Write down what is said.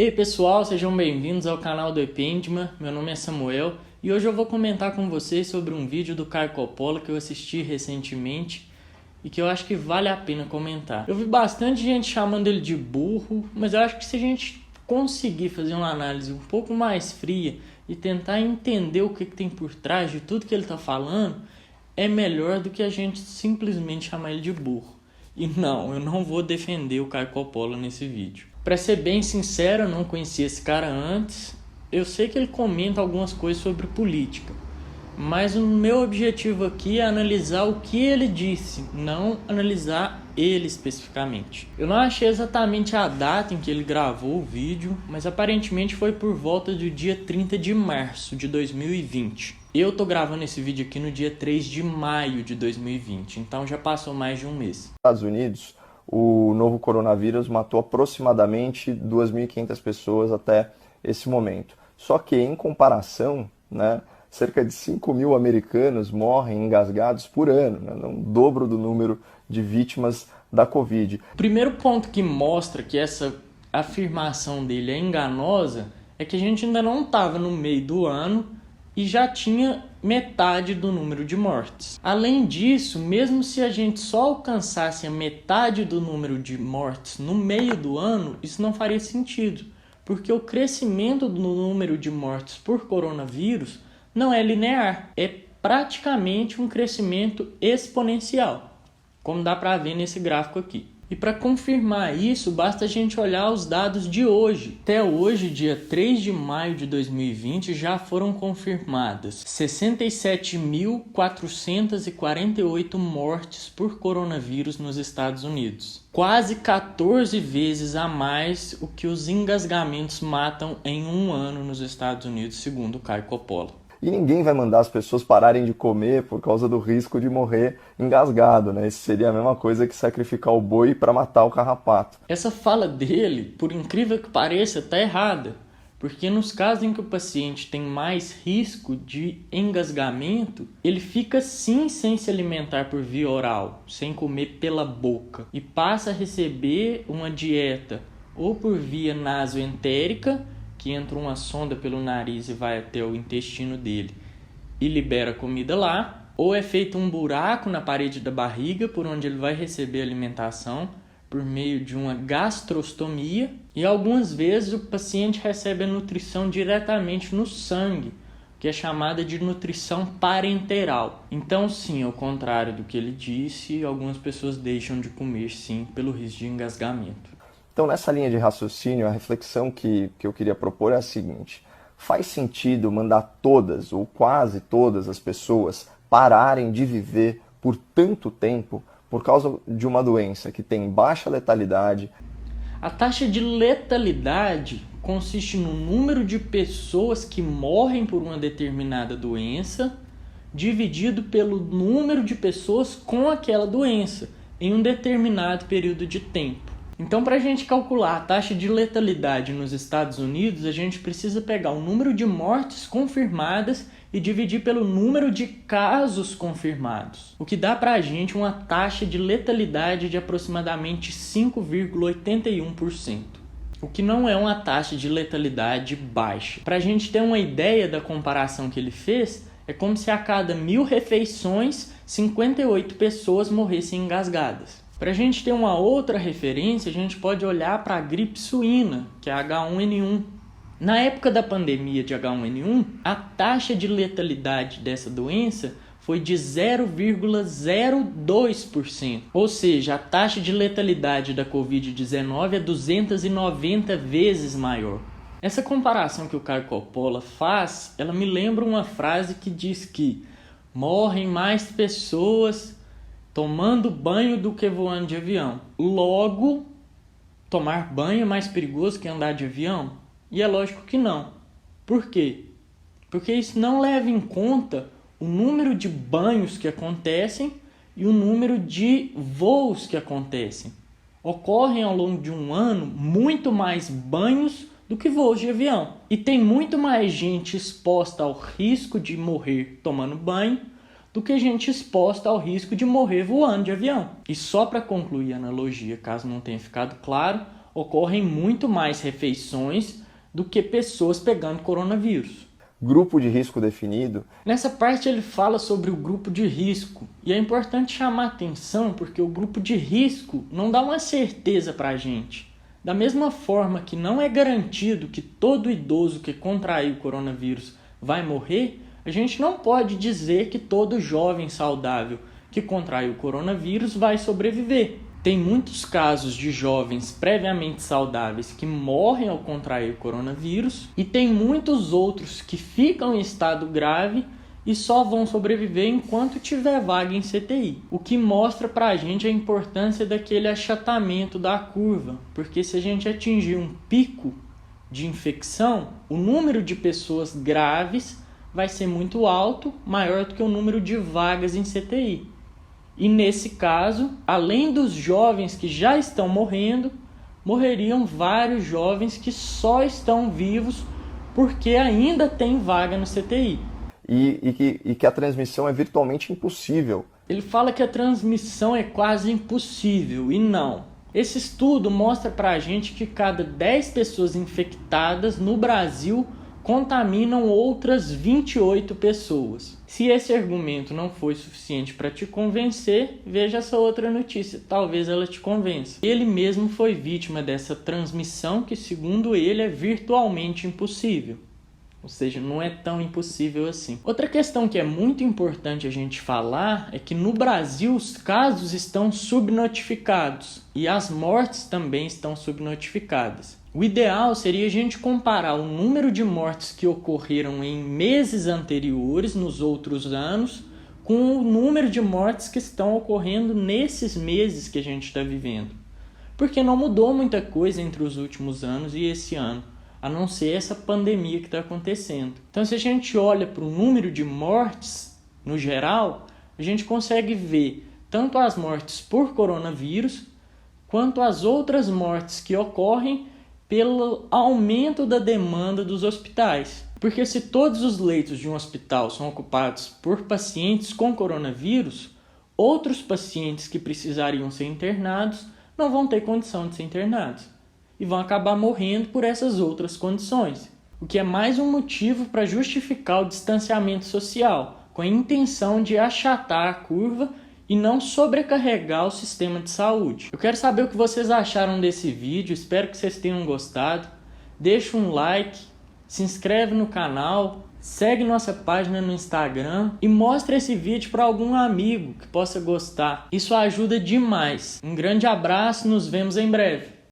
Ei pessoal, sejam bem-vindos ao canal do Ependman. Meu nome é Samuel e hoje eu vou comentar com vocês sobre um vídeo do Caio Coppola que eu assisti recentemente e que eu acho que vale a pena comentar. Eu vi bastante gente chamando ele de burro, mas eu acho que se a gente conseguir fazer uma análise um pouco mais fria e tentar entender o que tem por trás de tudo que ele está falando, é melhor do que a gente simplesmente chamar ele de burro. E não, eu não vou defender o Caio Coppola nesse vídeo. Pra ser bem sincero, eu não conhecia esse cara antes. Eu sei que ele comenta algumas coisas sobre política, mas o meu objetivo aqui é analisar o que ele disse, não analisar ele especificamente. Eu não achei exatamente a data em que ele gravou o vídeo, mas aparentemente foi por volta do dia 30 de março de 2020. Eu tô gravando esse vídeo aqui no dia 3 de maio de 2020, então já passou mais de um mês. Nos Estados Unidos, o novo coronavírus matou aproximadamente 2.500 pessoas até esse momento. Só que, em comparação, cerca de 5.000 americanos morrem engasgados por ano, um dobro do número de vítimas da Covid. O primeiro ponto que mostra que essa afirmação dele é enganosa é que a gente ainda não estava no meio do ano e já tinha metade do número de mortes. Além disso, mesmo se a gente só alcançasse a metade do número de mortes no meio do ano, isso não faria sentido, porque o crescimento do número de mortes por coronavírus não é linear, é praticamente um crescimento exponencial, como dá para ver nesse gráfico aqui. E para confirmar isso, basta a gente olhar os dados de hoje. Até hoje, dia 3 de maio de 2020, já foram confirmadas 67.448 mortes por coronavírus nos Estados Unidos. Quase 14 vezes a mais o que os engasgamentos matam em um ano nos Estados Unidos, segundo o Caio Coppola. E ninguém vai mandar as pessoas pararem de comer por causa do risco de morrer engasgado, Isso seria a mesma coisa que sacrificar o boi para matar o carrapato. Essa fala dele, por incrível que pareça, está errada, porque nos casos em que o paciente tem mais risco de engasgamento, ele fica sim sem se alimentar por via oral, sem comer pela boca, e passa a receber uma dieta ou por via nasoentérica, que entra uma sonda pelo nariz e vai até o intestino dele e libera comida lá, ou é feito um buraco na parede da barriga por onde ele vai receber alimentação por meio de uma gastrostomia, e algumas vezes o paciente recebe a nutrição diretamente no sangue, que é chamada de nutrição parenteral. Então sim, ao contrário do que ele disse, algumas pessoas deixam de comer sim pelo risco de engasgamento. Então, nessa linha de raciocínio, a reflexão que eu queria propor é a seguinte: faz sentido mandar todas ou quase todas as pessoas pararem de viver por tanto tempo por causa de uma doença que tem baixa letalidade? A taxa de letalidade consiste no número de pessoas que morrem por uma determinada doença dividido pelo número de pessoas com aquela doença em um determinado período de tempo. Então, para a gente calcular a taxa de letalidade nos Estados Unidos, a gente precisa pegar o número de mortes confirmadas e dividir pelo número de casos confirmados, o que dá para a gente uma taxa de letalidade de aproximadamente 5,81%, o que não é uma taxa de letalidade baixa. Para a gente ter uma ideia da comparação que ele fez, é como se a cada 1.000 refeições, 58 pessoas morressem engasgadas. Para a gente ter uma outra referência, a gente pode olhar para a gripe suína, que é a H1N1. Na época da pandemia de H1N1, a taxa de letalidade dessa doença foi de 0,02%. Ou seja, a taxa de letalidade da Covid-19 é 290 vezes maior. Essa comparação que o Caio Coppola faz, ela me lembra uma frase que diz que morrem mais pessoas tomando banho do que voando de avião. Logo, tomar banho é mais perigoso que andar de avião? E é lógico que não. Por quê? Porque isso não leva em conta o número de banhos que acontecem e o número de voos que acontecem. Ocorrem ao longo de um ano muito mais banhos do que voos de avião. E tem muito mais gente exposta ao risco de morrer tomando banho do que gente exposta ao risco de morrer voando de avião. E só para concluir a analogia, caso não tenha ficado claro, ocorrem muito mais refeições do que pessoas pegando coronavírus. Grupo de risco definido. Nessa parte ele fala sobre o grupo de risco, e é importante chamar atenção porque o grupo de risco não dá uma certeza para a gente. Da mesma forma que não é garantido que todo idoso que contrair o coronavírus vai morrer, a gente não pode dizer que todo jovem saudável que contrai o coronavírus vai sobreviver. Tem muitos casos de jovens previamente saudáveis que morrem ao contrair o coronavírus e tem muitos outros que ficam em estado grave e só vão sobreviver enquanto tiver vaga em CTI. O que mostra pra gente a importância daquele achatamento da curva, porque se a gente atingir um pico de infecção, o número de pessoas graves vai ser muito alto, maior do que o número de vagas em CTI. E nesse caso, além dos jovens que já estão morrendo, morreriam vários jovens que só estão vivos porque ainda tem vaga no CTI. E que a transmissão é virtualmente impossível. Ele fala que a transmissão é quase impossível, e não. Esse estudo mostra pra gente que cada 10 pessoas infectadas no Brasil contaminam outras 28 pessoas. Se esse argumento não foi suficiente para te convencer, veja essa outra notícia, talvez ela te convença. Ele mesmo foi vítima dessa transmissão que, segundo ele, é virtualmente impossível. Ou seja, não é tão impossível assim. Outra questão que é muito importante a gente falar é que no Brasil os casos estão subnotificados e as mortes também estão subnotificadas. O ideal seria a gente comparar o número de mortes que ocorreram em meses anteriores, nos outros anos, com o número de mortes que estão ocorrendo nesses meses que a gente está vivendo. Porque não mudou muita coisa entre os últimos anos e esse ano, a não ser essa pandemia que está acontecendo. Então, se a gente olha para o número de mortes, no geral, a gente consegue ver tanto as mortes por coronavírus, quanto as outras mortes que ocorrem pelo aumento da demanda dos hospitais. Porque se todos os leitos de um hospital são ocupados por pacientes com coronavírus, outros pacientes que precisariam ser internados não vão ter condição de ser internados e vão acabar morrendo por essas outras condições. O que é mais um motivo para justificar o distanciamento social, com a intenção de achatar a curva e não sobrecarregar o sistema de saúde. Eu quero saber o que vocês acharam desse vídeo, espero que vocês tenham gostado. Deixa um like, se inscreve no canal, segue nossa página no Instagram e mostra esse vídeo para algum amigo que possa gostar. Isso ajuda demais. Um grande abraço, nos vemos em breve.